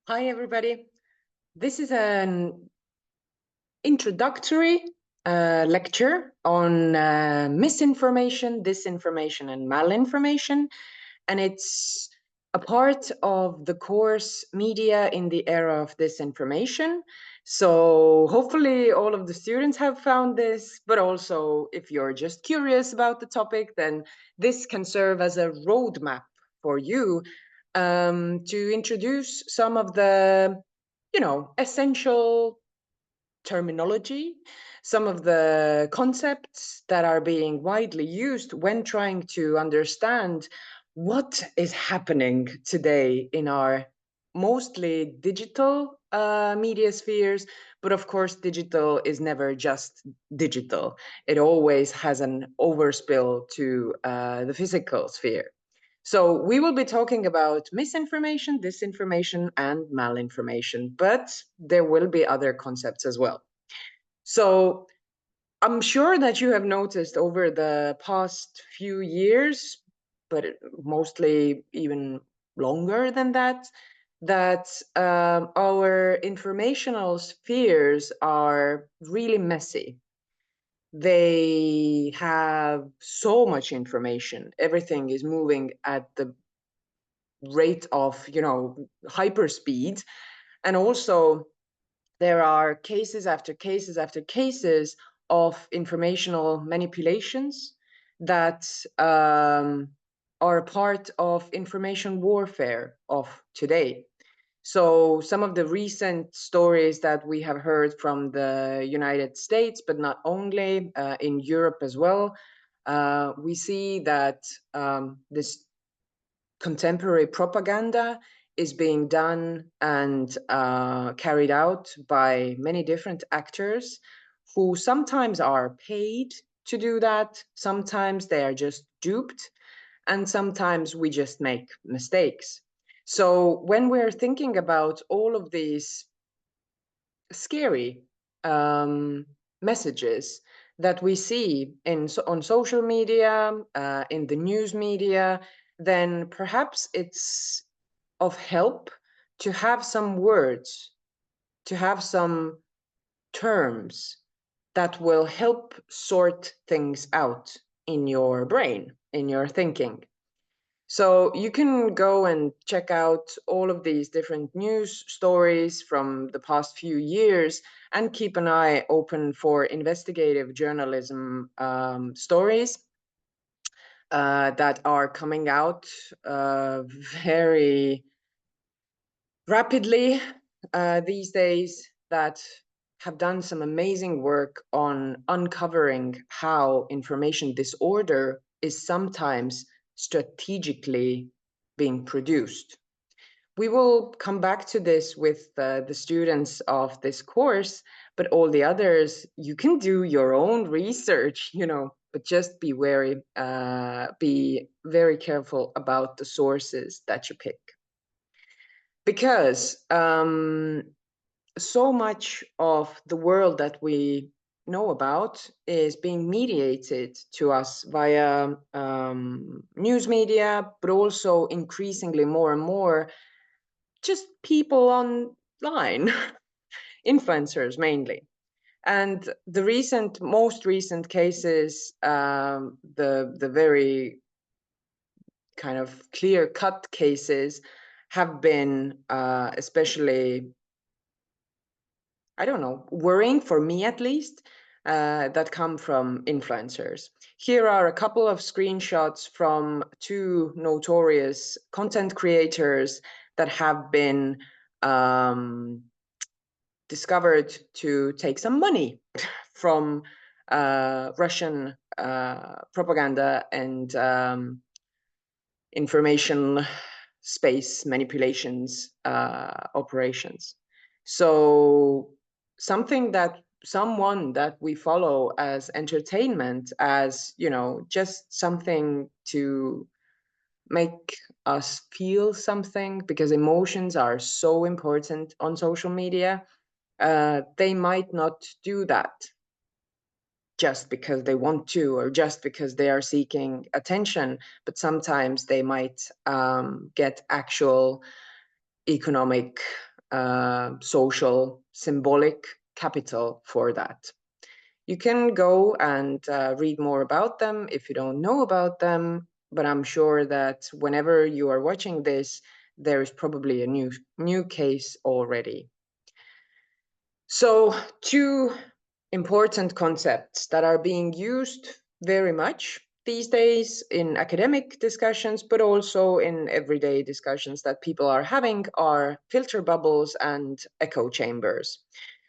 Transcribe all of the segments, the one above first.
Hi, everybody. This is an introductory lecture on misinformation, disinformation, and malinformation. And it's a part of the course Media in the Era of Disinformation. So hopefully all of the students have found this, but also if you're just curious about the topic, then this can serve as a roadmap for you to introduce some of the, essential terminology, some of the concepts that are being widely used when trying to understand what is happening today in our mostly digital media spheres. But of course, digital is never just digital. It always has an overspill to the physical sphere. So we will be talking about misinformation, disinformation, and malinformation, but there will be other concepts as well. So I'm sure that you have noticed over the past few years, but mostly even longer than that, that our informational spheres are really messy. They have so much information. Everything is moving at the rate of, hyperspeed. And also there are cases after cases after cases of informational manipulations that are part of information warfare of today. So some of the recent stories that we have heard from the United States, but not only, in Europe as well, we see that this contemporary propaganda is being done and carried out by many different actors who sometimes are paid to do that, sometimes they are just duped, and sometimes we just make mistakes. So when we're thinking about all of these scary messages that we see on social media, in the news media, then perhaps it's of help to have some words, to have some terms that will help sort things out in your brain, in your thinking. So you can go and check out all of these different news stories from the past few years and keep an eye open for investigative journalism stories that are coming out very rapidly these days, that have done some amazing work on uncovering how information disorder is sometimes strategically being produced. We will come back to this with the students of this course, but all the others, you can do your own research, but just be wary, be very careful about the sources that you pick. Because so much of the world that we know about is being mediated to us via news media, but also increasingly more and more just people online, influencers mainly. And the most recent cases, the very kind of clear-cut cases, have been especially, I don't know, worrying for me at least, that come from influencers. Here are a couple of screenshots from two notorious content creators that have been discovered to take some money from Russian propaganda and information space manipulations operations. So someone that we follow as entertainment, as, just something to make us feel something, because emotions are so important on social media, they might not do that just because they want to or just because they are seeking attention, but sometimes they might get actual economic social symbolic capital for that. You can go and read more about them if you don't know about them, but I'm sure that whenever you are watching this, there is probably a new case already. So, two important concepts that are being used very much these days in academic discussions, but also in everyday discussions that people are having, are filter bubbles and echo chambers.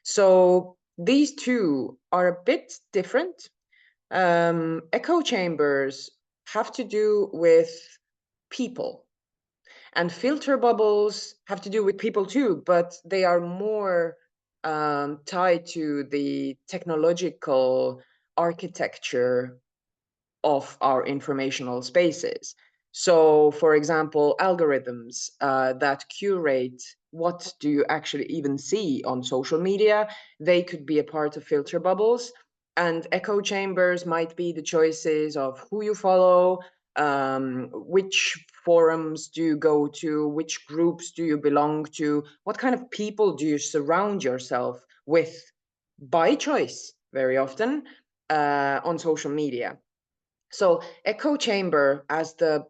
So these two are a bit different. Echo chambers have to do with people, and filter bubbles have to do with people too, but they are more tied to the technological architecture of our informational spaces. So, for example, algorithms that curate what do you actually even see on social media, they could be a part of filter bubbles. And echo chambers might be the choices of who you follow, which forums do you go to, which groups do you belong to, what kind of people do you surround yourself with by choice very often on social media. So echo chamber, as the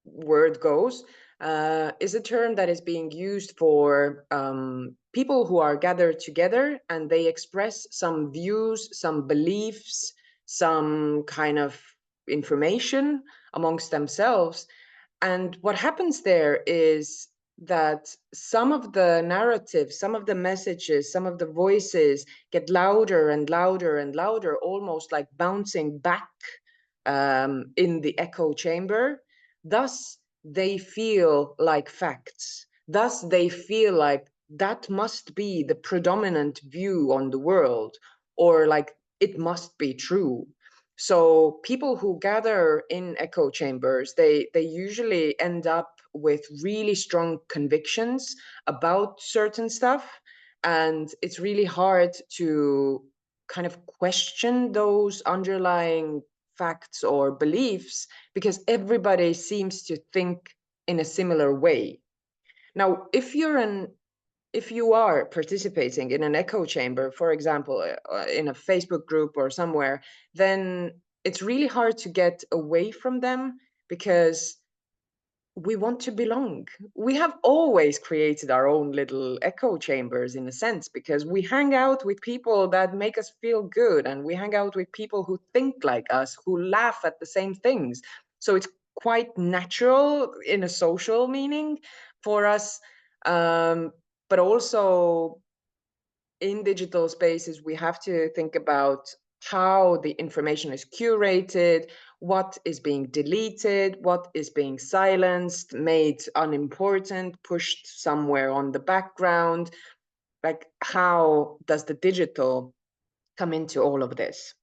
word goes, is a term that is being used for people who are gathered together and they express some views, some beliefs, some kind of information amongst themselves. And what happens there is that some of the narratives, some of the messages, some of the voices get louder and louder and louder, almost like bouncing back in the echo chamber. Thus, they feel like facts. Thus, they feel like that must be the predominant view on the world, or like it must be true. So people who gather in echo chambers, they usually end up with really strong convictions about certain stuff. And it's really hard to kind of question those underlying facts or beliefs because everybody seems to think in a similar way. Now, if you are participating in an echo chamber, for example, in a Facebook group or somewhere, then it's really hard to get away from them because we want to belong. We have always created our own little echo chambers in a sense, because we hang out with people that make us feel good, and we hang out with people who think like us, who laugh at the same things. So it's quite natural in a social meaning for us. But also in digital spaces, we have to think about how the information is curated, what is being deleted, what is being silenced, made unimportant, pushed somewhere on the background. Like, how does the digital come into all of this?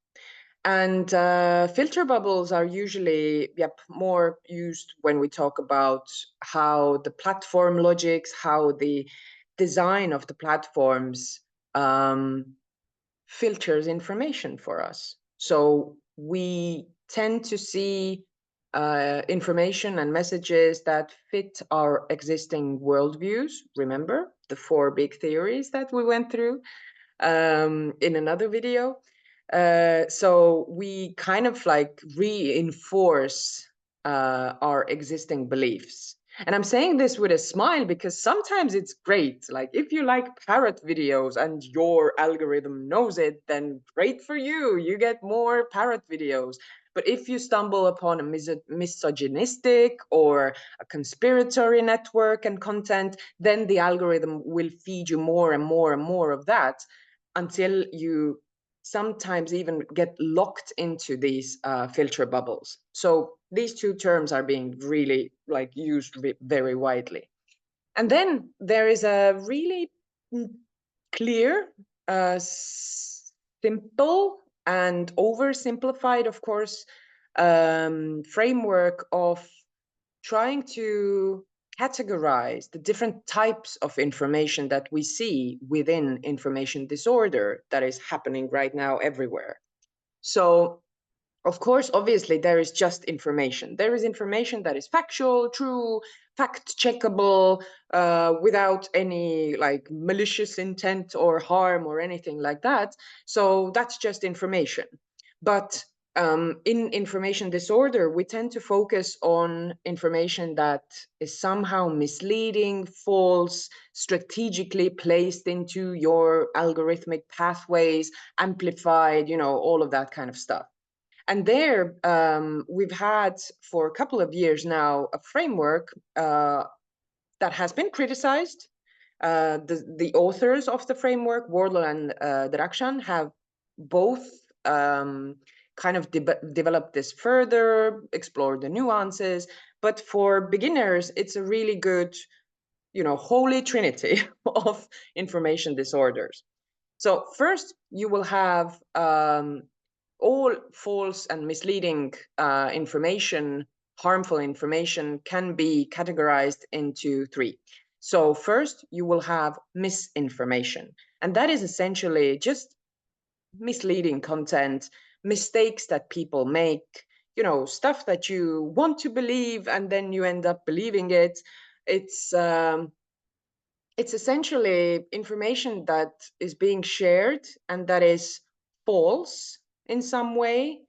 And filter bubbles are usually, more used when we talk about how the platform logics, how the design of the platforms filters information for us. So we tend to see information and messages that fit our existing worldviews. Remember the 4 big theories that we went through in another video. So we kind of like reinforce our existing beliefs. And I'm saying this with a smile because sometimes it's great. Like, if you like parrot videos and your algorithm knows it, then great for you. You get more parrot videos. But if you stumble upon a misogynistic or a conspiratorial network and content, then the algorithm will feed you more and more and more of that, until you sometimes even get locked into these filter bubbles. So these two terms are being really like used very widely. And then there is a really clear, simple and oversimplified, of course, framework of trying to categorize the different types of information that we see within information disorder that is happening right now everywhere. So, of course, obviously, there is just information. There is information that is factual, true, fact-checkable without any like malicious intent or harm or anything like that. So that's just information. But in information disorder, we tend to focus on information that is somehow misleading, false, strategically placed into your algorithmic pathways, amplified, you know, all of that kind of stuff. And there, we've had for a couple of years now a framework that has been criticized. The authors of the framework, Wardlaw and Drakshan, have both kind of developed this further, explored the nuances. But for beginners, it's a really good, you know, holy trinity of information disorders. So first, you will have all false and misleading information, harmful information, can be categorized into three. So first, you will have misinformation. And that is essentially just misleading content, mistakes that people make, you know, stuff that you want to believe and then you end up believing it. It's essentially information that is being shared and that is false in some way,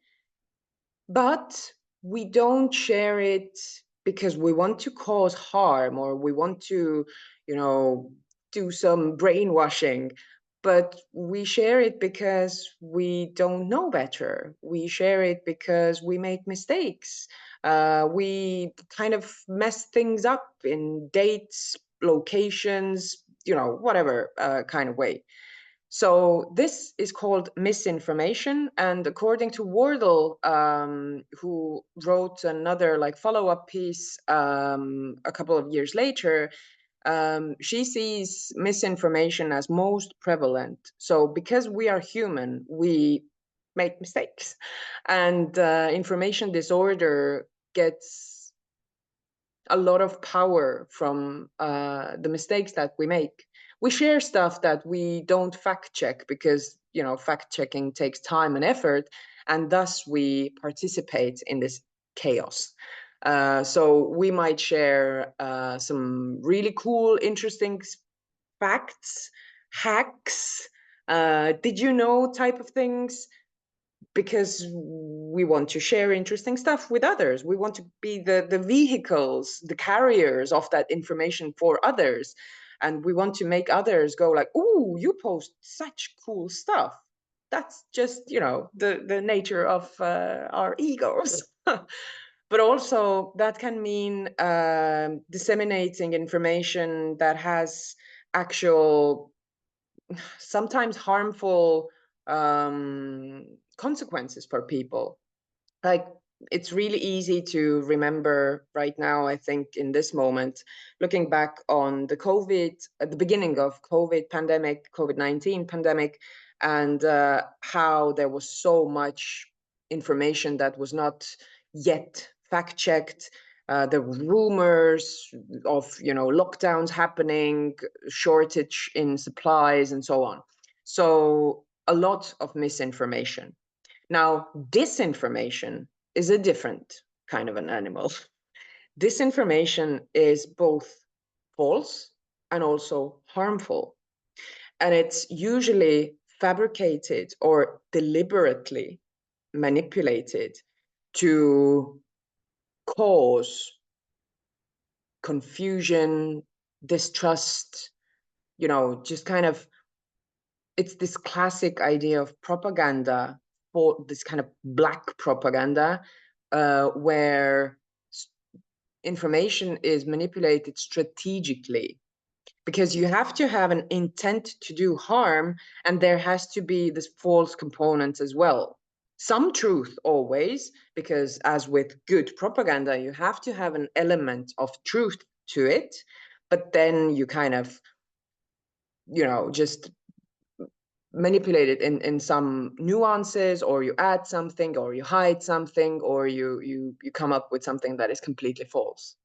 but we don't share it because we want to cause harm or we want to, you know, do some brainwashing, but we share it because we don't know better. We share it because we make mistakes. We kind of mess things up in dates, locations, you know, whatever kind of way. So this is called misinformation. And according to Wardle, who wrote another like follow-up piece a couple of years later, she sees misinformation as most prevalent. So because we are human, we make mistakes. And information disorder gets a lot of power from the mistakes that we make. We share stuff that we don't fact check because, you know, fact checking takes time and effort, and thus we participate in this chaos. So we might share some really cool, interesting facts, hacks, did you know type of things, because we want to share interesting stuff with others. We want to be the vehicles, the carriers of that information for others. And we want to make others go like, "Ooh, you post such cool stuff." That's just, you know, the nature of our egos. But also that can mean disseminating information that has actual, sometimes harmful consequences for people. Like, it's really easy to remember right now, I think, in this moment, looking back on the COVID, at the beginning of COVID pandemic, COVID-19 pandemic, and how there was so much information that was not yet fact-checked. The rumors of, you know, lockdowns happening, shortage in supplies, and so on. So a lot of misinformation. Now, disinformation is a different kind of an animal. Disinformation is both false and also harmful. And it's usually fabricated or deliberately manipulated to cause confusion, distrust, you know, just kind of, it's this classic idea of propaganda, for this kind of black propaganda, where information is manipulated strategically, because you have to have an intent to do harm, and there has to be this false component as well. Some truth always, because as with good propaganda, you have to have an element of truth to it, but then you kind of, you know, just manipulate it in some nuances, or you add something, or you hide something, or you come up with something that is completely false.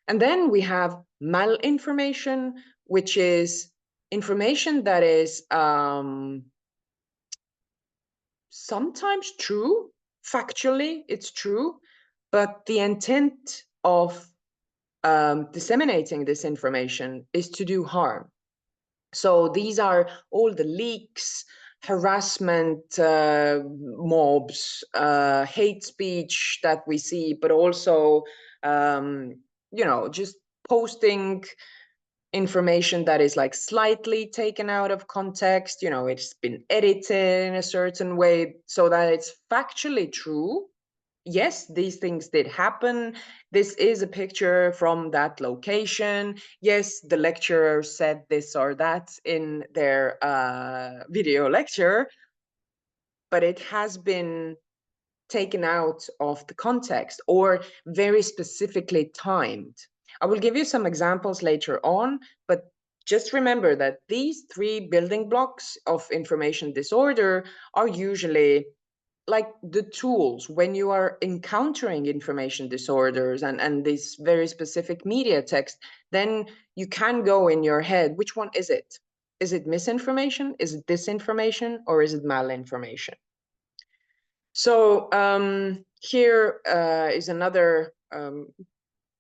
And then we have malinformation, which is information that is sometimes true, factually it's true, but the intent of disseminating this information is to do harm. So these are all the leaks, harassment, mobs, hate speech that we see, but also, just posting information that is like slightly taken out of context. It's been edited in a certain way so that it's factually true. Yes, these things did happen. This is a picture from that location. Yes, the lecturer said this or that in their video lecture, but it has been taken out of the context or very specifically timed. I will give you some examples later on, but just remember that these three building blocks of information disorder are usually like the tools when you are encountering information disorders and this very specific media text. Then you can go in your head, which one is it? Is it misinformation? Is it disinformation? Or is it malinformation? So here is another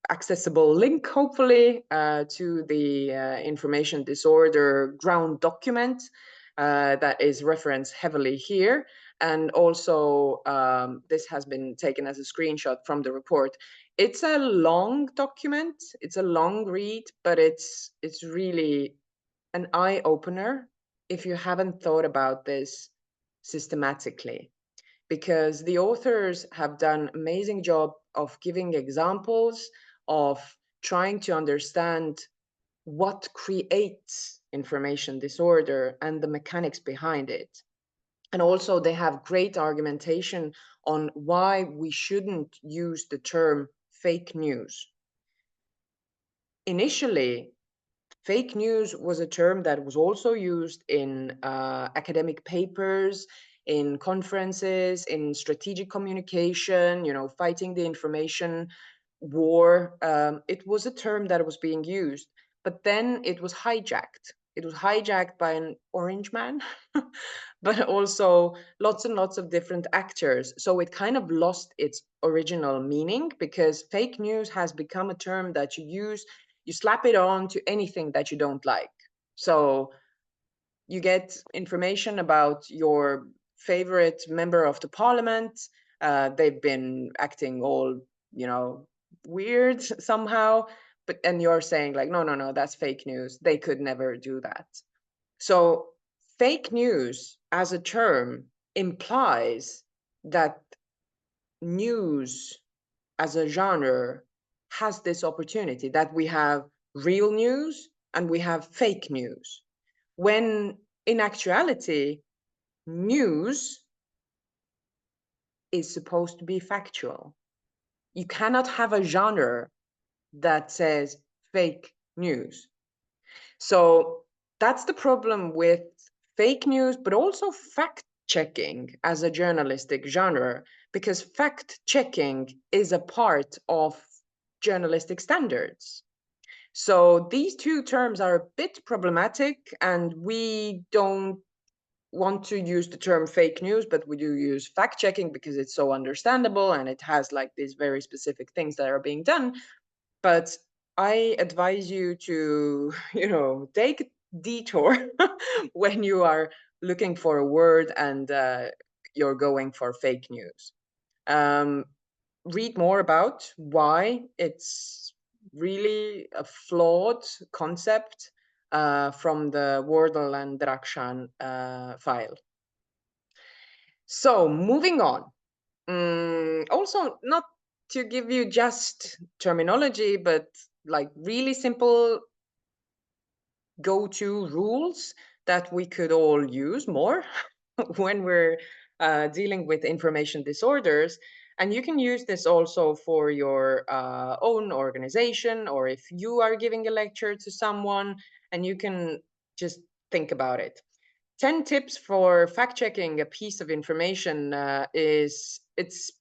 accessible link, hopefully, to the information disorder ground document that is referenced heavily here. And also, this has been taken as a screenshot from the report. It's a long document, it's a long read, but it's really an eye-opener if you haven't thought about this systematically, because the authors have done an amazing job of giving examples of trying to understand what creates information disorder and the mechanics behind it. And also they have great argumentation on why we shouldn't use the term fake news. Initially, fake news was a term that was also used in academic papers, in conferences, in strategic communication, fighting the information war. It was a term that was being used, but then it was hijacked. It was hijacked by an orange man, but also lots and lots of different actors. So it kind of lost its original meaning, because fake news has become a term that you use, you slap it on to anything that you don't like. So you get information about your favorite member of the parliament. They've been acting all, weird somehow, and you're saying like, no, that's fake news. They could never do that. So fake news as a term implies that news as a genre has this opportunity, that we have real news and we have fake news, when in actuality, news is supposed to be factual. You cannot have a genre that says fake news. So that's the problem with fake news, but also fact checking as a journalistic genre, because fact checking is a part of journalistic standards. So these two terms are a bit problematic, and we don't want to use the term fake news, but we do use fact checking because it's so understandable and it has like these very specific things that are being done. But I advise you to, take a detour when you are looking for a word and you're going for fake news. Read more about why it's really a flawed concept from the Wardle and Drakshan file. So moving on. Also, not to give you just terminology, but like really simple go-to rules that we could all use more when we're dealing with information disorders. And you can use this also for your own organization, or if you are giving a lecture to someone, and you can just think about it. 10 tips for fact-checking a piece of information is it's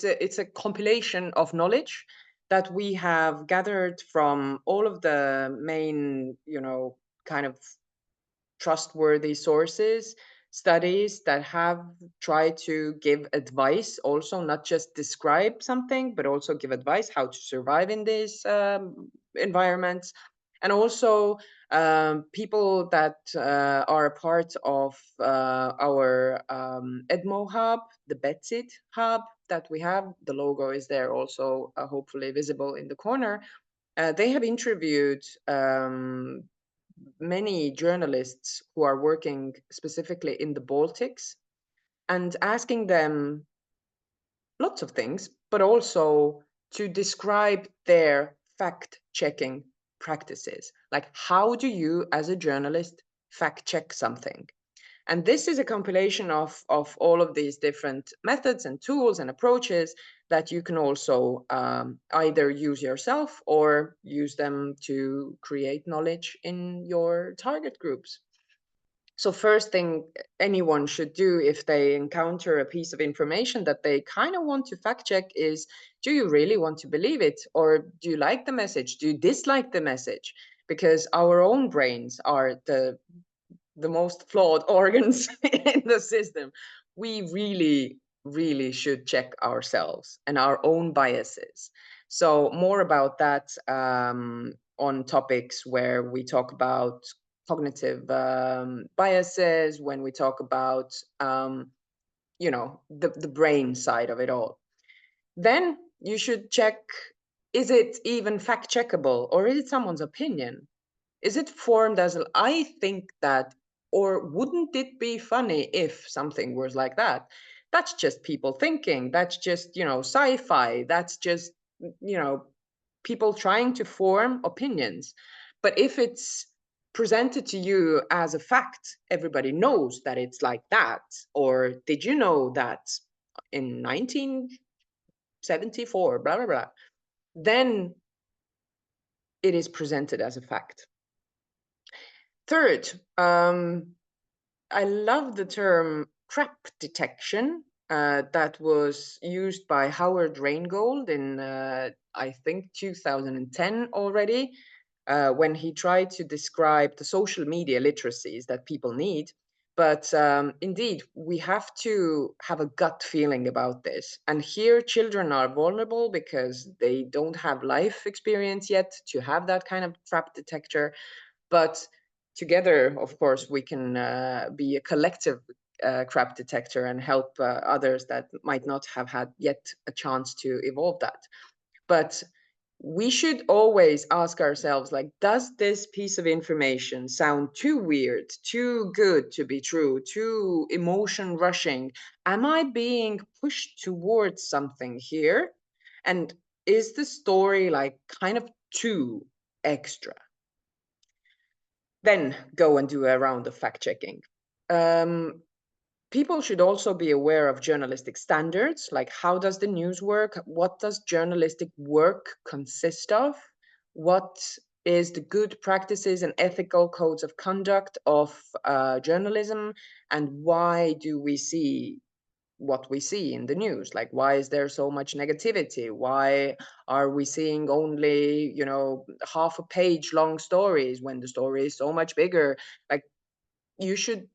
a compilation of knowledge that we have gathered from all of the main, kind of trustworthy sources. studies that have tried to give advice also, not just describe something, but also give advice how to survive in these environments. And also people that are a part of our Edmo hub, the Betsit hub that we have. The logo is there also, hopefully visible in the corner. They have interviewed many journalists who are working specifically in the Baltics and asking them lots of things, but also to describe their fact-checking practices. Like, how do you, as a journalist, fact-check something? And this is a compilation of all of these different methods and tools and approaches that you can also either use yourself or use them to create knowledge in your target groups. So first thing anyone should do if they encounter a piece of information that they kind of want to fact check is, do you really want to believe it? Or do you like the message? Do you dislike the message? Because our own brains are the most flawed organs in the system. We really should check ourselves and our own biases. So more about that on topics where we talk about cognitive biases, when we talk about the brain side of it all. Then you should check, is it even fact checkable, or is it someone's opinion? Is it formed as I think that, or wouldn't it be funny if something was like that? That's just people thinking. That's just, sci-fi. That's just, people trying to form opinions. But if it's presented to you as a fact, everybody knows that it's like that. Or did you know that in 1974, blah, blah, blah. Then it is presented as a fact. Third, I love the term crap detection that was used by Howard Rheingold in, I think, 2010 already, when he tried to describe the social media literacies that people need. But indeed, we have to have a gut feeling about this. And here, children are vulnerable because they don't have life experience yet to have that kind of trap detector. But together, of course, we can be a collective crap detector and help others that might not have had yet a chance to evolve that. But we should always ask ourselves, like, does this piece of information sound too weird, too good to be true, too emotion rushing? Am I being pushed towards something here? And is the story like kind of too extra? Then go and do a round of fact checking. People should also be aware of journalistic standards, like how does the news work? What does journalistic work consist of? What is the good practices and ethical codes of conduct of journalism? And why do we see what we see in the news? Like, why is there so much negativity? Why are we seeing only, half a page long stories when the story is so much bigger? Like, you should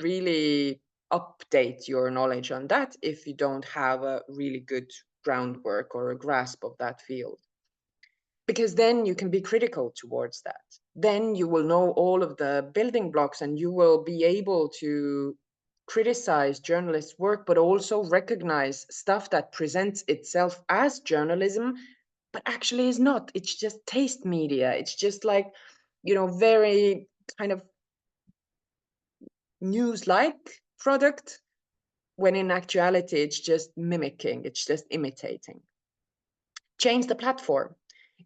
really update your knowledge on that if you don't have a really good groundwork or a grasp of that field, because then you can be critical towards that. Then you will know all of the building blocks and you will be able to criticize journalists' work, but also recognize stuff that presents itself as journalism, but actually is not. It's just taste media. It's just like, very kind of news-like product, when in actuality, it's just mimicking, it's just imitating. Change the platform.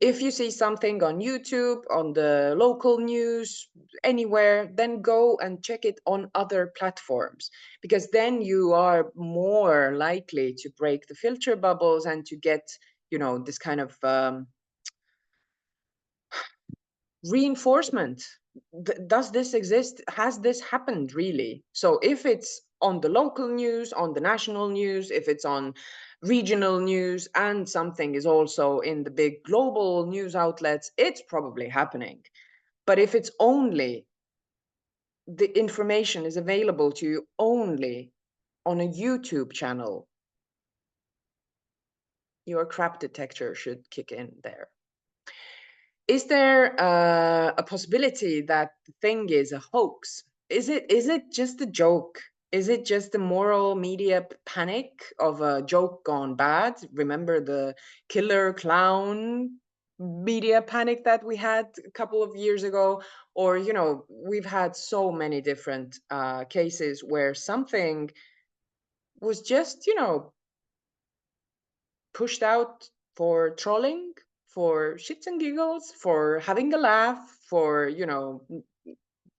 If you see something on YouTube, on the local news, anywhere, then go and check it on other platforms, because then you are more likely to break the filter bubbles and to get, this kind of reinforcement. Does this exist? Has this happened really? So if it's on the local news, on the national news, if it's on regional news, and something is also in the big global news outlets, it's probably happening. But if it's only the information is available to you only on a YouTube channel, your crap detector should kick in there. Is there a possibility that the thing is a hoax? Is it just a joke? Is it just the moral media panic of a joke gone bad? Remember the killer clown media panic that we had a couple of years ago? Or, you know, we've had so many different cases where something was just, you know, pushed out for trolling, for shits and giggles, for having a laugh, for, you know,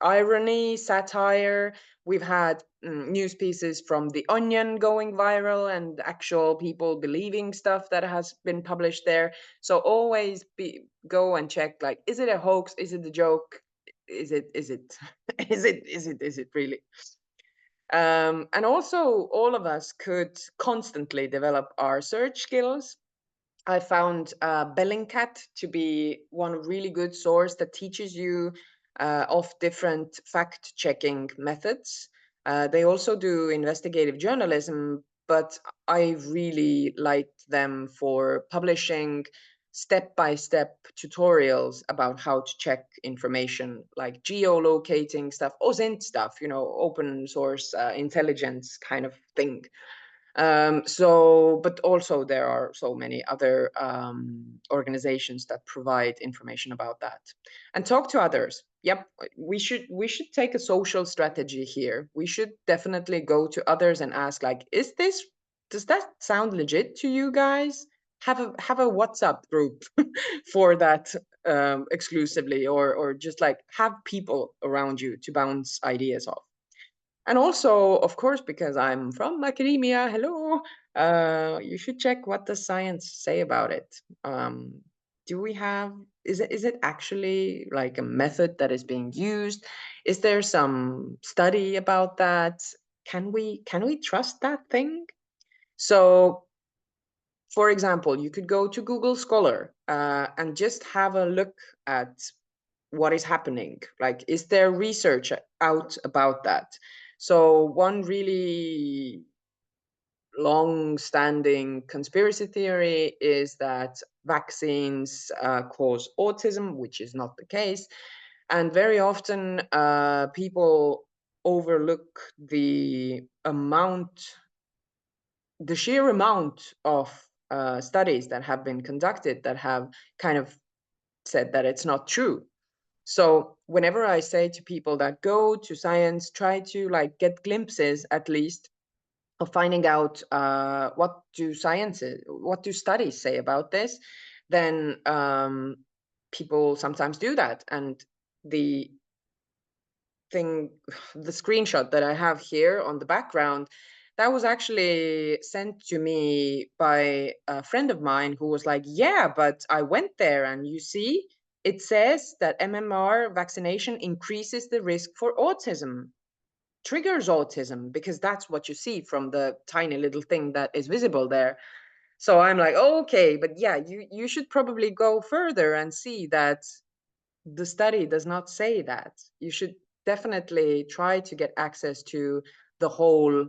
irony, satire. We've had news pieces from The Onion going viral and actual people believing stuff that has been published there. So always go and check, like, is it a hoax? Is it a joke? Is it is it really? And also, all of us could constantly develop our search skills. I found Bellingcat to be one really good source that teaches you of different fact-checking methods. They also do investigative journalism, but I really liked them for publishing step-by-step tutorials about how to check information, like geolocating stuff, OSINT stuff, you know, open source intelligence kind of thing. But also there are so many other organizations that provide information about that. And talk to others. Yep, we should take a social strategy here. We should definitely go to others and ask, like, does that sound legit to you guys? Have a WhatsApp group for that exclusively, or just like have people around you to bounce ideas off. And also, of course, because I'm from academia, hello, you should check what the science say about it. Do we have, is it actually like a method that is being used? Is there some study about that? Can we trust that thing? So, for example, you could go to Google Scholar and just have a look at what is happening. Like, is there research out about that? So one really long-standing conspiracy theory is that vaccines cause autism, which is not the case. And very often people overlook the sheer amount of studies that have been conducted that have kind of said that it's not true. So whenever I say to people that go to science, try to like get glimpses at least of finding out what do studies say about this, then people sometimes do that. And the the screenshot that I have here on the background, that was actually sent to me by a friend of mine who was like, yeah, but I went there and you see, it says that MMR vaccination increases the risk for autism, triggers autism, because that's what you see from the tiny little thing that is visible there. So I'm like, oh, okay, but yeah, you should probably go further and see that the study does not say that. You should definitely try to get access to the whole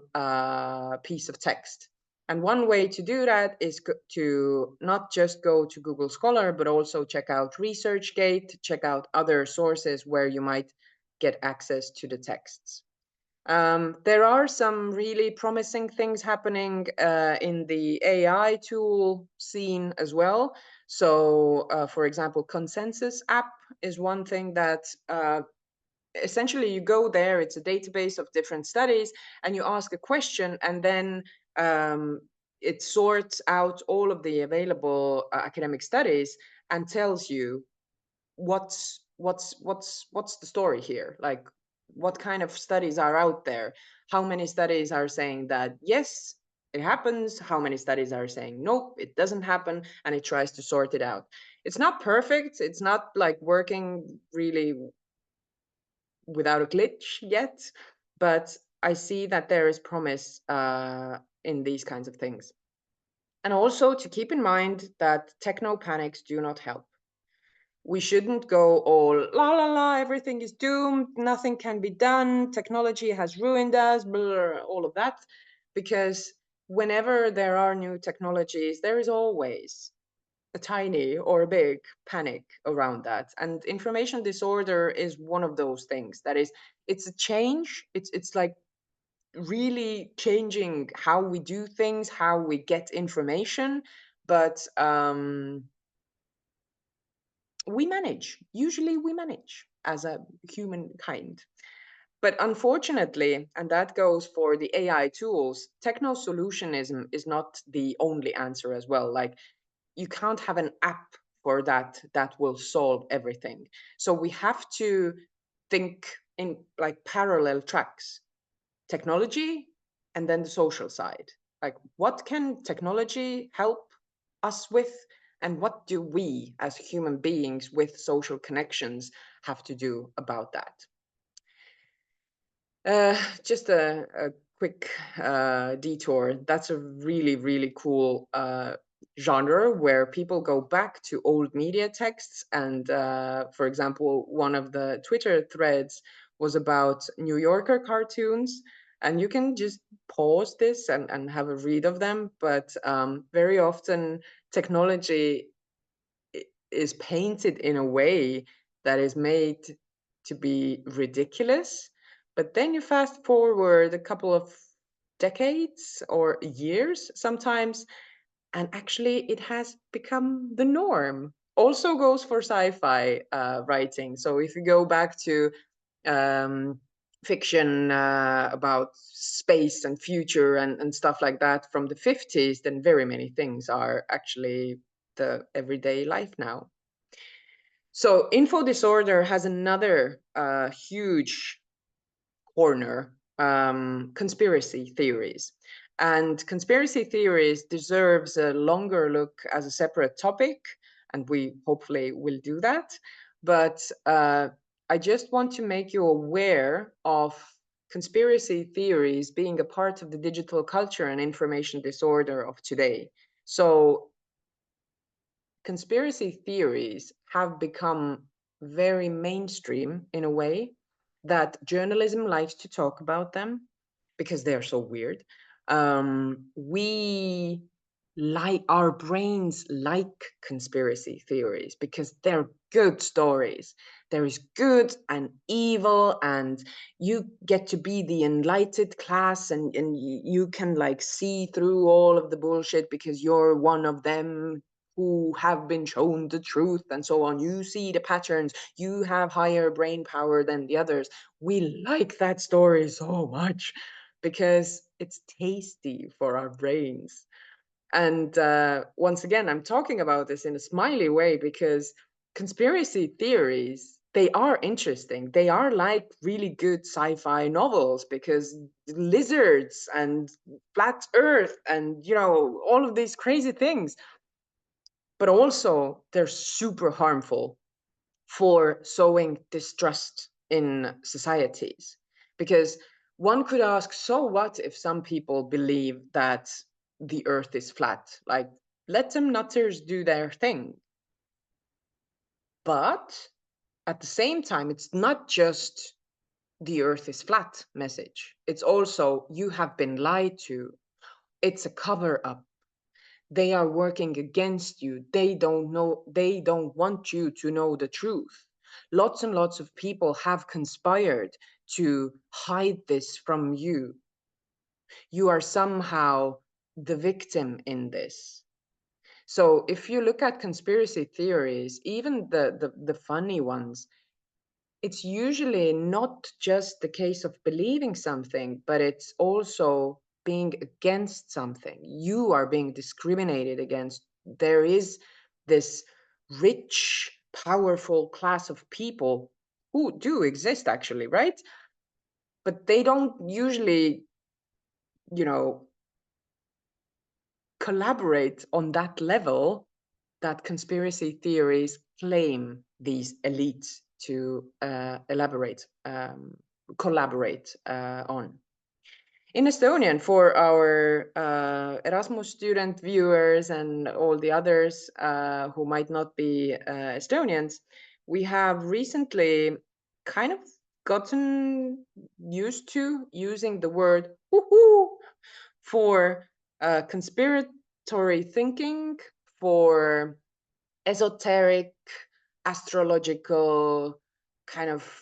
piece of text. And one way to do that is to not just go to Google Scholar, but also check out ResearchGate, check out other sources where you might get access to the texts. There are some really promising things happening in the AI tool scene as well. So, for example, Consensus app is one thing that essentially you go there, it's a database of different studies, and you ask a question, and then it sorts out all of the available academic studies and tells you what's the story here, like what kind of studies are out there, how many studies are saying that yes, it happens, how many studies are saying nope, it doesn't happen, and it tries to sort it out. It's not perfect, it's not like working really without a glitch yet, but I see that there is promise in these kinds of things. And also to keep in mind that techno-panics do not help. we shouldn't go all la la la, everything is doomed, nothing can be done, technology has ruined us, blah, all of that. Because whenever there are new technologies, there is always a tiny or a big panic around that. And information disorder is one of those things. That is, it's a change. It's like really changing how we do things, how we get information. But usually we manage as a humankind. But unfortunately, and that goes for the AI tools, techno-solutionism is not the only answer as well. Like, you can't have an app for that will solve everything. So we have to think in like parallel tracks: technology and then the social side. Like, what can technology help us with, and what do we as human beings with social connections have to do about that? Just a quick detour. That's a really, really cool genre where people go back to old media texts. And for example, one of the Twitter threads was about New Yorker cartoons. And you can just pause this and have a read of them. But very often technology is painted in a way that is made to be ridiculous. But then you fast forward a couple of decades or years sometimes, and actually it has become the norm. Also goes for sci-fi writing. So if you go back to fiction about space and future and stuff like that from the 50s, then very many things are actually the everyday life now. So info disorder has another huge corner, conspiracy theories. And conspiracy theories deserves a longer look as a separate topic, and we hopefully will do that. But I just want to make you aware of conspiracy theories being a part of the digital culture and information disorder of today. So conspiracy theories have become very mainstream in a way that journalism likes to talk about them because they're so weird. We like, our brains like conspiracy theories because they're good stories. There is good and evil, and you get to be the enlightened class, and you can like see through all of the bullshit because you're one of them who have been shown the truth and so on. You see the patterns, you have higher brain power than the others. We like that story so much because it's tasty for our brains. And once again, I'm talking about this in a smiley way because conspiracy theories, they are interesting. They are like really good sci-fi novels because lizards and flat earth and, you know, all of these crazy things. But also they're super harmful for sowing distrust in societies. Because one could ask, so what if some people believe that the earth is flat? Like, let them nutters do their thing. But at the same time, it's not just the earth is flat message. It's also, you have been lied to. It's a cover up. They are working against you. They don't want you to know the truth. Lots and lots of people have conspired to hide this from you. You are somehow the victim in this. So if you look at conspiracy theories, even the funny ones, it's usually not just the case of believing something, but it's also being against something. You are being discriminated against. There is this rich, powerful class of people who do exist actually, right? But they don't usually, you know, collaborate on that level that conspiracy theories claim these elites to collaborate on. In Estonian, for our Erasmus student viewers and all the others who might not be Estonians, we have recently kind of gotten used to using the word woohoo for conspiratory thinking, for esoteric, astrological kind of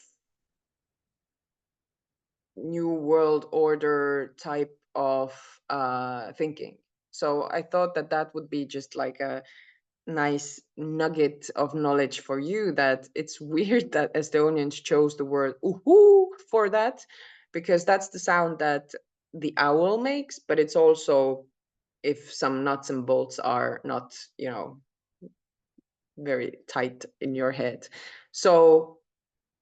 new world order type of thinking. So I thought that that would be just like a nice nugget of knowledge for you, that it's weird that Estonians chose the word uhu for that, because that's the sound that the owl makes, but it's also if some nuts and bolts are not, you know, very tight in your head. So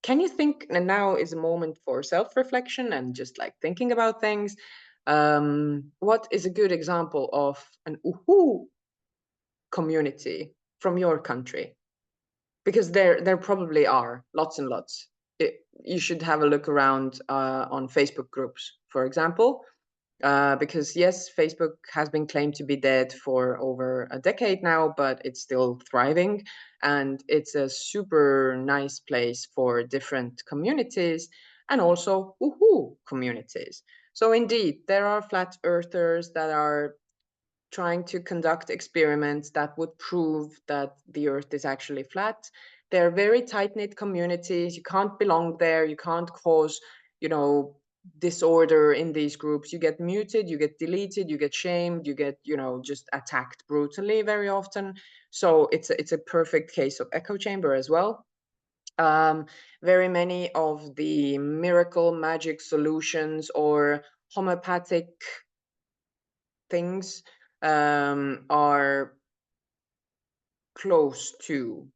can you think, and now is a moment for self-reflection and just like thinking about things. What is a good example of an uhu community from your country? Because there probably are lots and lots. You should have a look around on Facebook groups, for example, because yes, Facebook has been claimed to be dead for over a decade now, but it's still thriving, and it's a super nice place for different communities and also woohoo communities. So indeed, there are flat earthers that are trying to conduct experiments that would prove that the earth is actually flat. They're very tight-knit communities. You can't belong there. You can't cause, you know, disorder in these groups. You get muted, you get deleted, you get shamed, you get, you know, just attacked brutally very often. So it's a perfect case of echo chamber as well. Very many of the miracle magic solutions or homeopathic things are close to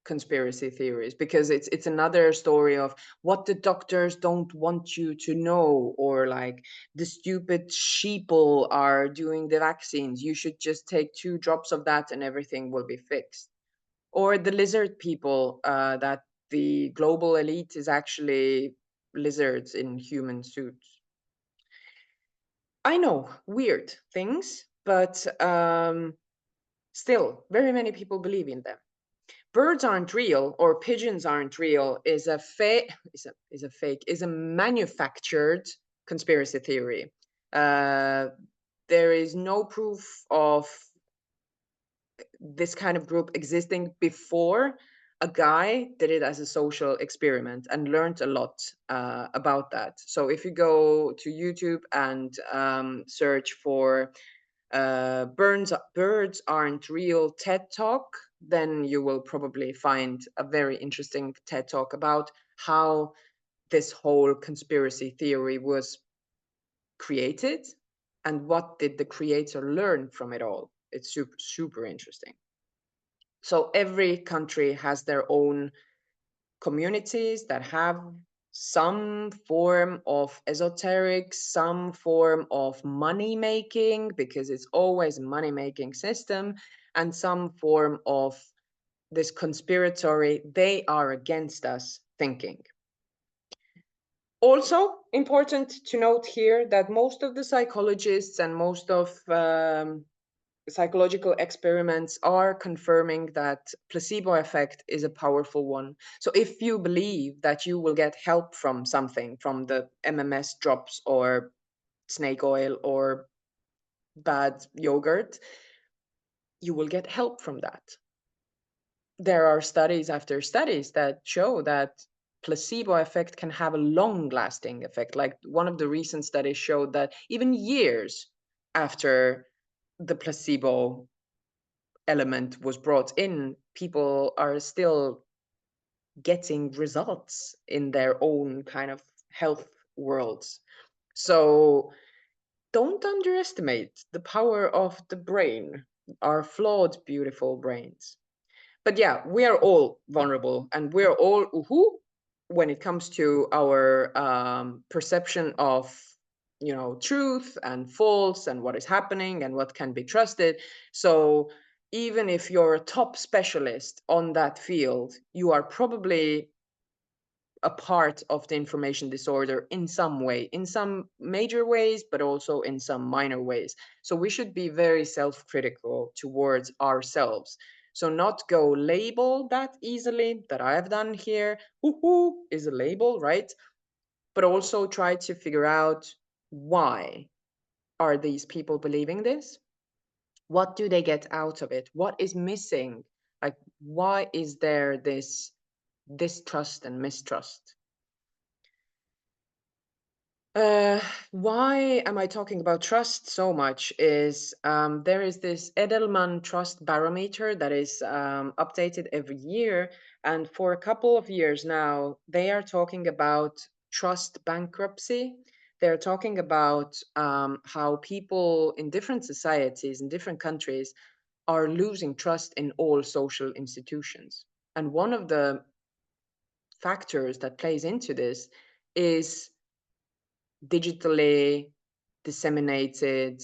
conspiracy theories, because it's another story of what the doctors don't want you to know, or like the stupid sheeple are doing the vaccines, you should just take 2 drops of that and everything will be fixed. Or the lizard people, that the global elite is actually lizards in human suits. I know, weird things, but still very many people believe in them. Birds aren't real or pigeons aren't real is a manufactured conspiracy theory. There is no proof of this kind of group existing before a guy did it as a social experiment and learned a lot about that. So if you go to YouTube and search for birds aren't real TED Talk, then you will probably find a very interesting TED Talk about how this whole conspiracy theory was created and what did the creator learn from it all. It's super, super interesting. So every country has their own communities that have some form of esoteric, some form of money making, because it's always a money making system, and some form of this conspiratory, they are against us thinking. Also important to note here that most of the psychologists and most of psychological experiments are confirming that placebo effect is a powerful one. So if you believe that you will get help from something, from the MMS drops or snake oil or bad yogurt, you will get help from that. There are studies after studies that show that placebo effect can have a long-lasting effect. Like one of the recent studies showed that even years after the placebo element was brought in, people are still getting results in their own kind of health worlds. So don't underestimate the power of the brain, our flawed, beautiful brains. But yeah, we are all vulnerable and we're all when it comes to our perception of, you know, truth and false and what is happening and what can be trusted. So even if you're a top specialist on that field, you are probably a part of the information disorder in some way, in some major ways, but also in some minor ways. So we should be very self-critical towards ourselves. So not go label that easily, that I have done here. Woohoo is a label, right? But also try to figure out, why are these people believing this? What do they get out of it? What is missing? Like, why is there this distrust and mistrust? Why am I talking about trust so much is there is this Edelman trust barometer that is updated every year. And for a couple of years now, they are talking about trust bankruptcy. They're talking about how people in different societies, in different countries, are losing trust in all social institutions. And one of the factors that plays into this is digitally disseminated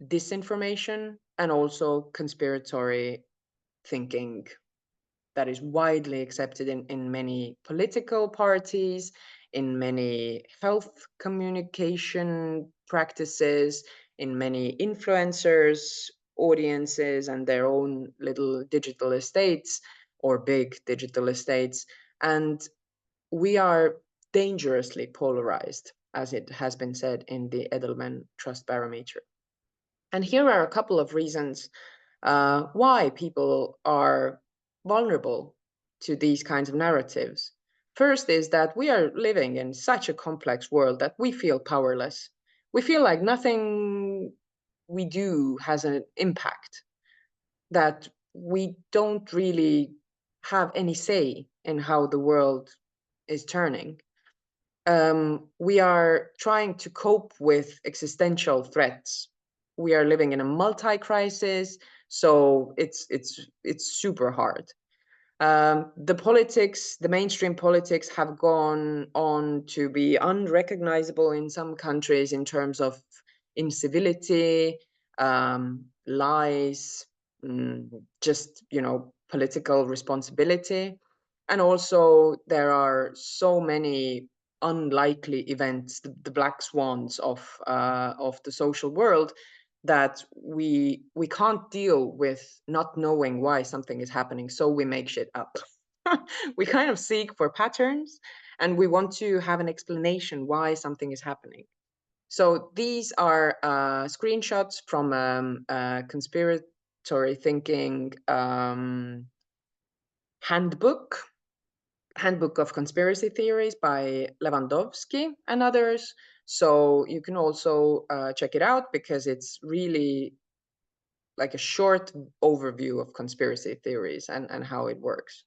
disinformation and also conspiratory thinking that is widely accepted in many political parties, in many health communication practices, in many influencers, audiences, and their own little digital estates or big digital estates. And we are dangerously polarized, as it has been said in the Edelman Trust Barometer. And here are a couple of reasons why people are vulnerable to these kinds of narratives. First is that we are living in such a complex world that we feel powerless. We feel like nothing we do has an impact, that we don't really have any say in how the world is turning. We are trying to cope with existential threats. We are living in a multi-crisis, so it's super hard. The politics, the mainstream politics, have gone on to be unrecognizable in some countries in terms of incivility, lies, just, political responsibility. And also there are so many unlikely events, the black swans of the social world, that we can't deal with not knowing why something is happening, so we make shit up. We kind of seek for patterns, and we want to have an explanation why something is happening. So these are screenshots from conspiratory thinking handbook of Conspiracy Theories by Lewandowski and others. So you can also check it out, because it's really like a short overview of conspiracy theories and how it works.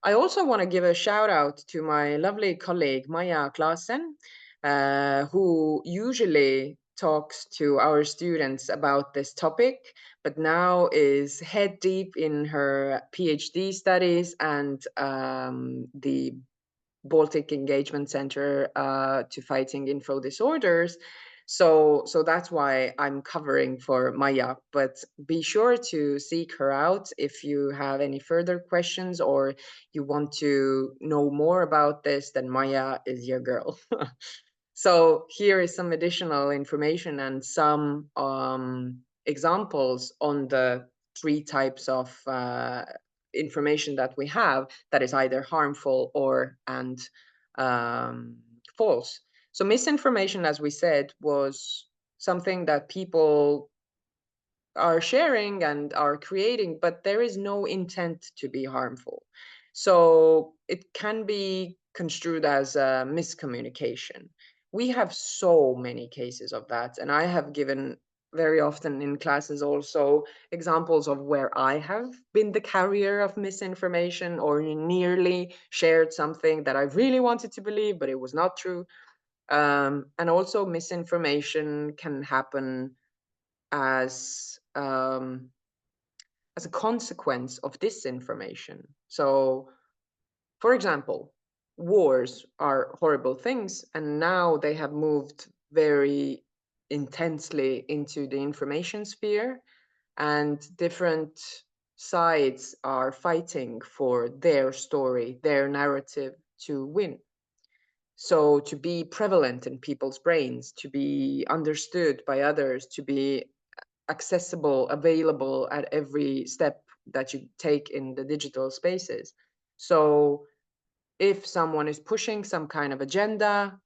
I also want to give a shout out to my lovely colleague, Maja Klaassen, who usually talks to our students about this topic, but now is head deep in her PhD studies and the Baltic Engagement Center to fighting info disorders. So that's why I'm covering for Maya, but be sure to seek her out if you have any further questions or you want to know more about this, then Maya is your girl. So here is some additional information and some examples on the three types of information that we have that is either harmful or false. So misinformation, as we said, was something that people are sharing and are creating, but there is no intent to be harmful. So it can be construed as a miscommunication. We have so many cases of that, and I have given very often in classes also examples of where I have been the carrier of misinformation or nearly shared something that I really wanted to believe, but it was not true. And also misinformation can happen as a consequence of disinformation. So, for example, wars are horrible things, and now they have moved very intensely into the information sphere, and different sides are fighting for their story, their narrative to win. So to be prevalent in people's brains, to be understood by others, to be accessible, available at every step that you take in the digital spaces. So if someone is pushing some kind of agenda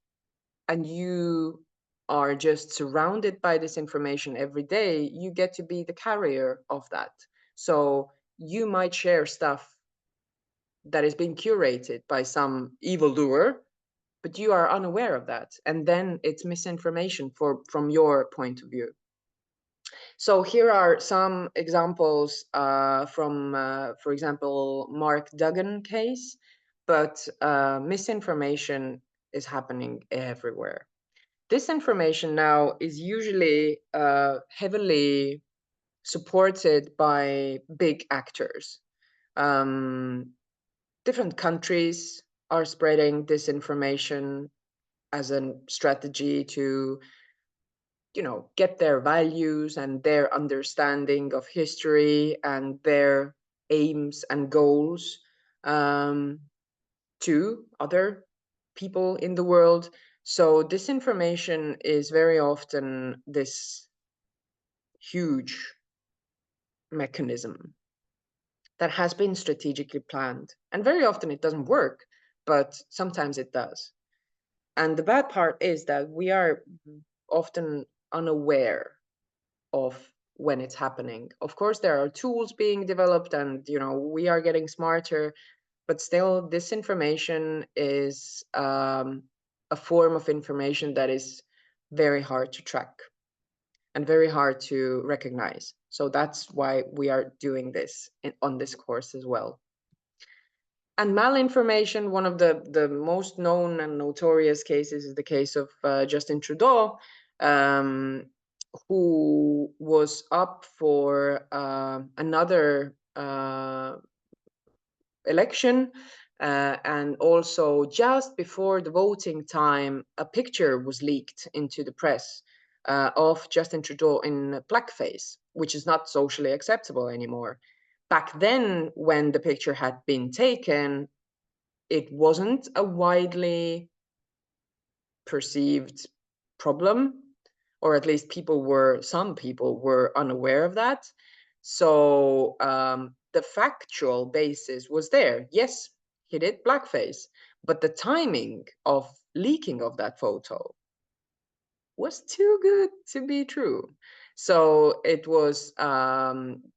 and you are just surrounded by this information every day, you get to be the carrier of that. So you might share stuff that is being curated by some evildoer, but you are unaware of that. And then it's misinformation from your point of view. So here are some examples from, for example, Mark Duggan case, but misinformation is happening everywhere. Disinformation now is usually heavily supported by big actors. Different countries are spreading disinformation as a strategy to, get their values and their understanding of history and their aims and goals to other people in the world. So disinformation is very often this huge mechanism that has been strategically planned. And very often it doesn't work, but sometimes it does. And the bad part is that we are often unaware of when it's happening. Of course, there are tools being developed and, we are getting smarter, but still disinformation is a form of information that is very hard to track and very hard to recognize. So that's why we are doing this on this course as well. And malinformation, one of the most known and notorious cases is the case of Justin Trudeau, who was up for another election. And also just before the voting time, a picture was leaked into the press of Justin Trudeau in blackface, which is not socially acceptable anymore. Back then, when the picture had been taken, it wasn't a widely perceived problem, or at least some people were unaware of that. So the factual basis was there. Yes, he did blackface, but the timing of leaking of that photo was too good to be true. So it was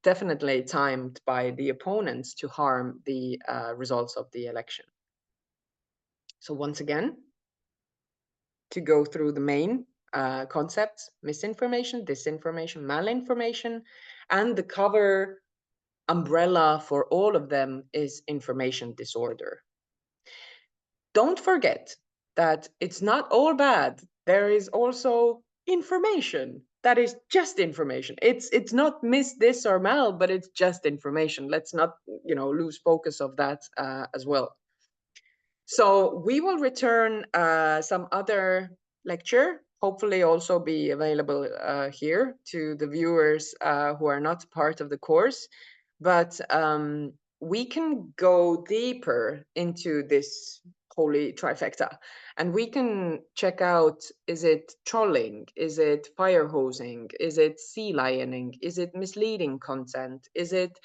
definitely timed by the opponents to harm the results of the election. So once again, to go through the main concepts: misinformation, disinformation, malinformation, and the cover umbrella for all of them is information disorder. Don't forget that it's not all bad. There is also information that is just information. It's not miss this or mal, but it's just information. Let's not lose focus of that as well. So we will return some other lecture, hopefully also be available here to the viewers who are not part of the course. But we can go deeper into this holy trifecta, and we can check out, is it trolling? Is it fire hosing? Is it sea lioning? Is it misleading content? Is it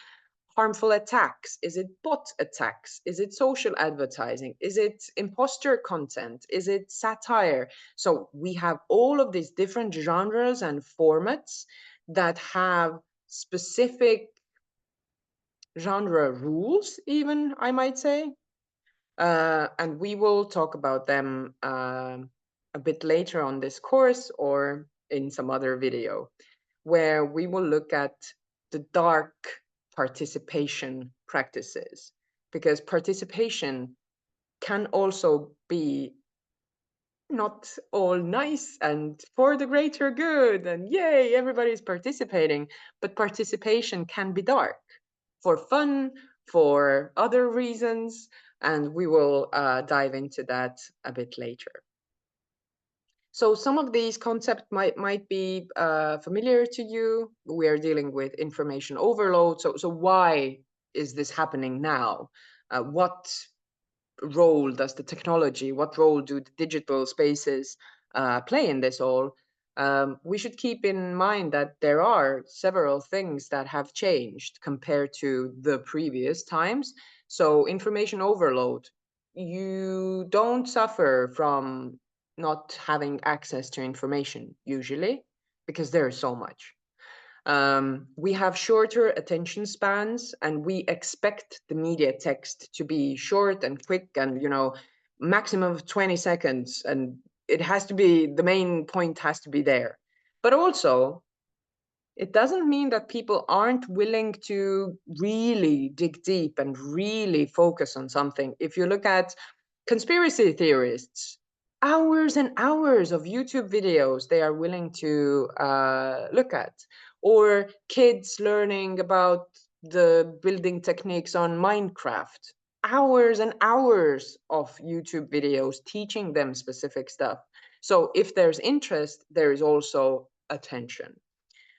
harmful attacks? Is it bot attacks? Is it social advertising? Is it imposter content? Is it satire? So we have all of these different genres and formats that have specific genre rules, even, I might say. And we will talk about them a bit later on this course or in some other video, where we will look at the dark participation practices, because participation can also be not all nice and for the greater good and yay, everybody's participating, but participation can be dark for fun, for other reasons, and we will dive into that a bit later. So some of these concepts might be familiar to you. We are dealing with information overload. So why is this happening now? What role does the technology, what role do the digital spaces play in this all? We should keep in mind that there are several things that have changed compared to the previous times. So information overload, you don't suffer from not having access to information usually because there is so much. We have shorter attention spans, and we expect the media text to be short and quick and, maximum of 20 seconds. And it has to be, the main point has to be there. But also, it doesn't mean that people aren't willing to really dig deep and really focus on something. If you look at conspiracy theorists, hours and hours of YouTube videos they are willing to look at, or kids learning about the building techniques on Minecraft, hours and hours of YouTube videos teaching them specific stuff. So if there's interest, there is also attention.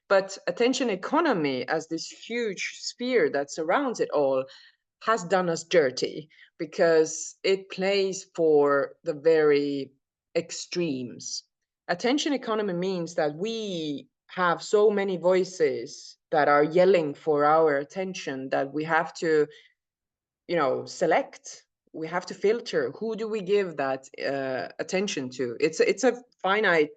But attention economy, as this huge sphere that surrounds it all, has done us dirty because it plays for the very extremes. Attention economy means that we have so many voices that are yelling for our attention that we have to, select. We have to filter. Who do we give that attention to? It's a finite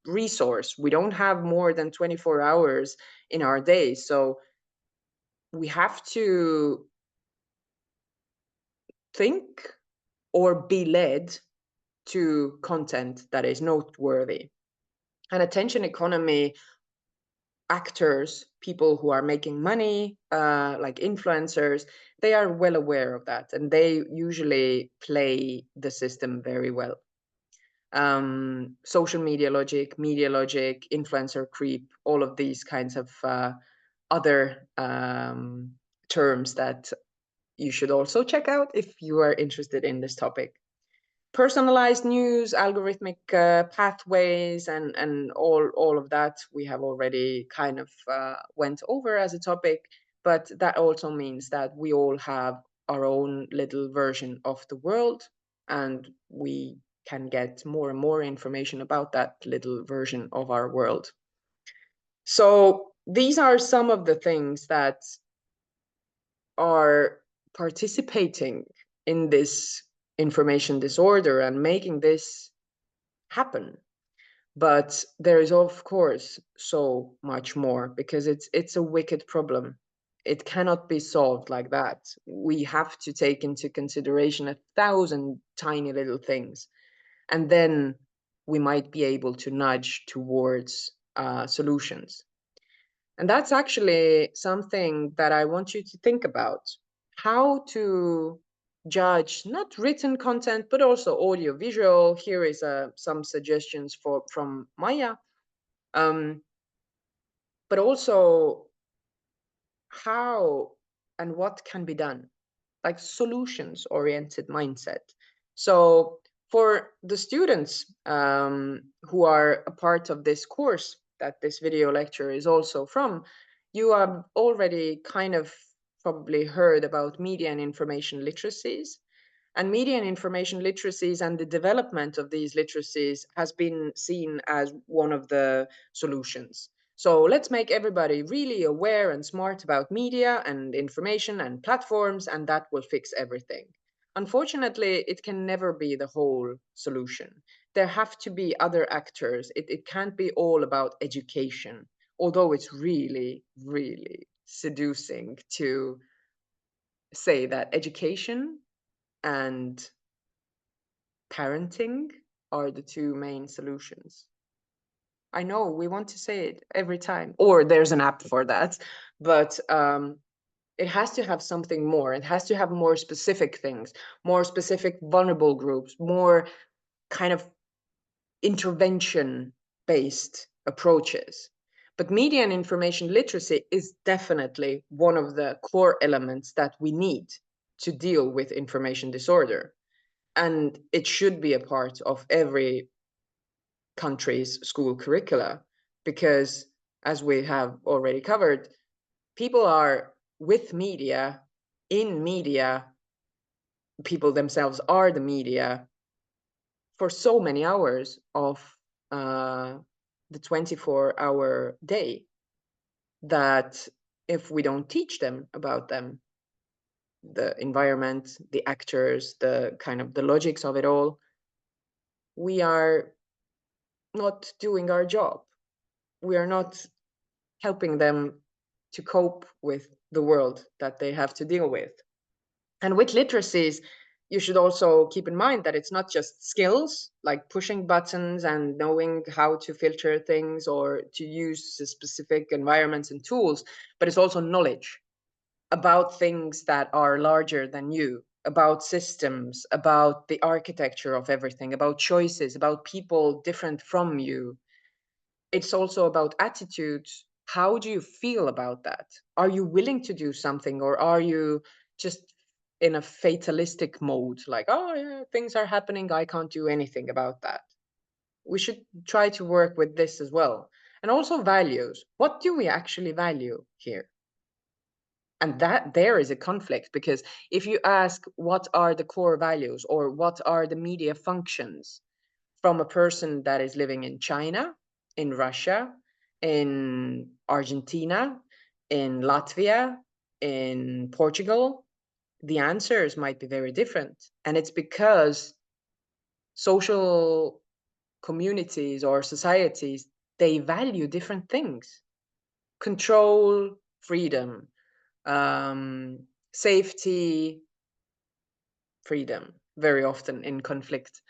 resource. We don't have more than 24 hours in our day. So we have to think or be led to content that is noteworthy. And attention economy actors, people who are making money, like influencers, they are well aware of that, and they usually play the system very well. Social media logic, influencer creep, all of these kinds of other terms that you should also check out if you are interested in this topic. Personalized news, algorithmic pathways, and all of that we have already kind of went over as a topic, but that also means that we all have our own little version of the world, and we can get more and more information about that little version of our world. So these are some of the things that are participating in this information disorder and making this happen. But there is, of course, so much more because it's a wicked problem. It cannot be solved like that. We have to take into consideration 1,000 tiny little things, and then we might be able to nudge towards solutions. And that's actually something that I want you to think about. How to judge not written content, but also audio visual. Here is some suggestions from Maya. But also how and what can be done, like solutions-oriented mindset. So for the students who are a part of this course that this video lecture is also from, you have already kind of probably heard about media and information literacies. And media and information literacies and the development of these literacies has been seen as one of the solutions. So let's make everybody really aware and smart about media and information and platforms, and that will fix everything. Unfortunately, it can never be the whole solution. There have to be other actors. It can't be all about education, although it's really, really seducing to say that education and parenting are the two main solutions. I know we want to say it every time, or there's an app for that, but it has to have something more. It has to have more specific things, more specific vulnerable groups, more kind of intervention-based approaches. But media and information literacy is definitely one of the core elements that we need to deal with information disorder. And it should be a part of every countries' school curricula, because as we have already covered, people are with media, in media, people themselves are the media for so many hours of the 24-hour day, that if we don't teach them about them, the environment, the actors, the kind of the logics of it all, we are not doing our job. We are not helping them to cope with the world that they have to deal with. And with literacies, you should also keep in mind that it's not just skills like pushing buttons and knowing how to filter things or to use specific environments and tools, but it's also knowledge about things that are larger than you, about systems, about the architecture of everything, about choices, about people different from you. It's also about attitudes. How do you feel about that? Are you willing to do something, or are you just in a fatalistic mode, like, oh yeah, things are happening, I can't do anything about that? We should try to work with this as well. And also values. What do we actually value here? And that there is a conflict, because if you ask what are the core values or what are the media functions from a person that is living in China, in Russia, in Argentina, in Latvia, in Portugal, the answers might be very different. And it's because social communities or societies, they value different things. Control, freedom, safety, freedom, very often in conflict,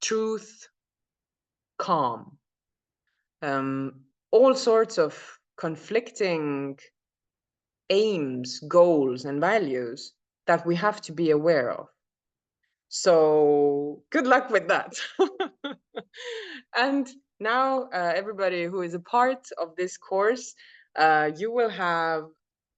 truth, calm, all sorts of conflicting aims, goals, and values that we have to be aware of. So good luck with that. And now everybody who is a part of this course, you will have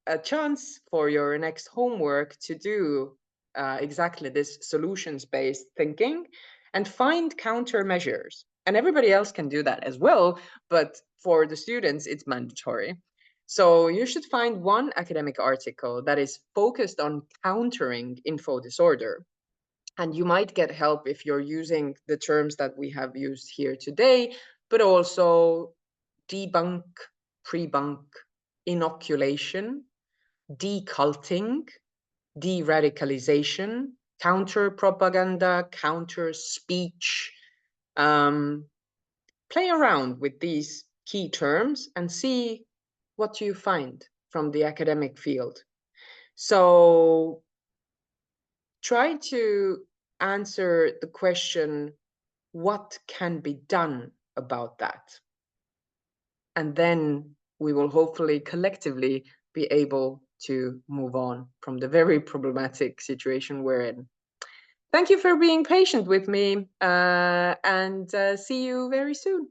a chance for your next homework to do exactly this solutions-based thinking and find countermeasures. And everybody else can do that as well, but for the students, it's mandatory. So you should find one academic article that is focused on countering info disorder. And you might get help if you're using the terms that we have used here today, but also debunk, pre-bunk, inoculation, deculting, de-radicalization, counter-propaganda, counter-speech. Play around with these key terms and see what you find from the academic field. So try to answer the question, what can be done about that? And then we will hopefully collectively be able to move on from the very problematic situation we're in. Thank you for being patient with me, and see you very soon.